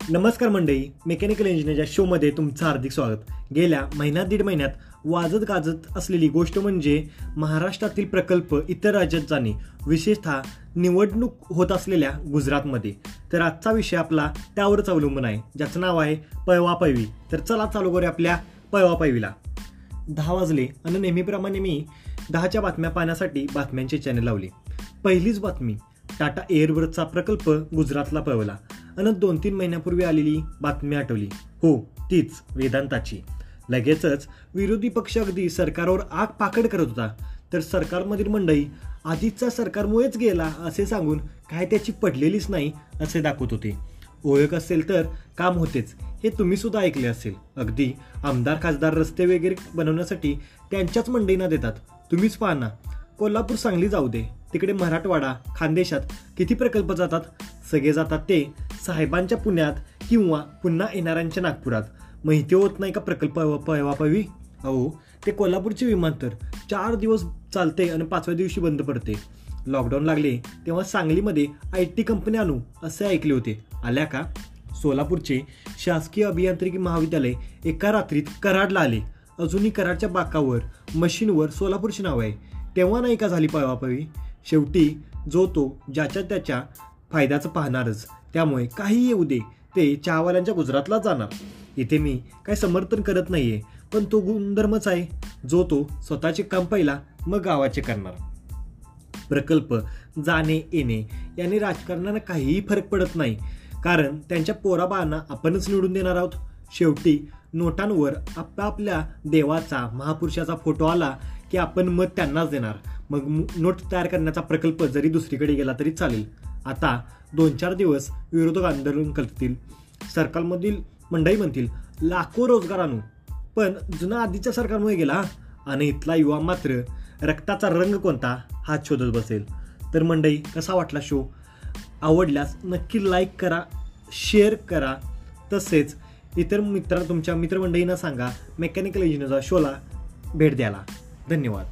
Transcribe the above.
नमस्कार मंडळी, मेकॅनिकल इंजिनिअरच्या शोमध्ये तुमचं हार्दिक स्वागत. गेल्या दीड महिन्यात वाजत गाजत असलेली गोष्ट म्हणजे महाराष्ट्रातील प्रकल्प इतर राज्यात जाणे, विशेषतः निवडणूक होत असलेल्या गुजरातमध्ये. तर आजचा विषय आपला त्यावरच अवलंबून आहे, ज्याचं नाव आहे पळवापळवी. तर चला चालू करूया आपल्या पळवापळवीला. 10 वाजले आणि नेहमीप्रमाणे मी 10च्या बातम्या पाहण्यासाठी बातम्यांचे चॅनल लावले. पहिलीच बातमी, टाटा एअरवर्कचा प्रकल्प गुजरातला पळवला. आणि 2-3 महिन्यापूर्वी आलेली बातमी आठवली. हो, तीच वेदांताची. लगेचच विरोधी पक्ष अगदी सरकारवर आग पाकड करत होता. तर सरकारमधील मंडळी आधीचा सरकारमुळेच गेला असे सांगून काय त्याची पडलेलीच नाही असे दाखवत होते. ओळख असेल तर काम होतेच, हे तुम्ही सुद्धा ऐकले असेल. अगदी आमदार खासदार रस्ते वगैरे बनवण्यासाठी त्यांच्याच मंडळींना देतात. तुम्हीच पाहा ना, कोल्हापूर सांगली जाऊ दे, तिकडे मराठवाडा खानदेशात किती प्रकल्प जातात. सगळे जातात ते साहेबांच्या पुण्यात किंवा पुन्हा येणाऱ्यांच्या नागपुरात. माहिती होत नाही का प्रकल्प पळवापळवी? अहो, ते कोल्हापूरचे विमानतर 4 दिवस चालते आणि 5व्या दिवशी बंद पडते. लॉकडाऊन लागले तेव्हा सांगलीमध्ये IT कंपनी आणू असे ऐकले होते. आल्या का? सोलापूरचे शासकीय अभियांत्रिकी महाविद्यालय एका रात्रीत कराडला आले. अजूनही कराडच्या बाकावर मशीनवर सोलापूरची नाव आहे. तेव्हा नाही का झाली पळवापळवी? शेवटी जो तो ज्याच्या त्याच्या फायद्याचं पाहणारच. त्यामुळे काही येऊ दे, ते चहावाल्यांच्या गुजरातला जाणार. इथे मी काय समर्थन करत नाहीये, पण तो गुणधर्मच आहे. जो तो स्वतःचे काम पहिला मग गावाचे करणार. प्रकल्प जाणे येणे याने राजकारणाला काहीही फरक पडत नाही, कारण त्यांच्या पोराबाळांना आपणच निवडून देणार आहोत. शेवटी नोटांवर आपापल्या देवाचा महापुरुषाचा फोटो आला की आपण मत त्यांनाच देणार. मग नोट तयार करण्याचा प्रकल्प जरी दुसरीकडे गेला तरी चालेल. आता 2-4 दिवस विरोधक आंदोलन करतील, सरकारमधील मंडळी म्हणतील लाखो रोजगार आणू, पण जुना आधीच्या सरकारमुळे गेला आणि इथला युवा मात्र रक्ताचा रंग कोणता हा शोधत बसेल. तर मंडळी, कसा वाटला शो? आवडल्यास नक्की लाईक करा, शेअर करा, तसेच तुमच्या मित्रमंडळींना सांगा मेकॅनिकल इंजिनिअरच्या शोला भेट द्यायला. धन्यवाद.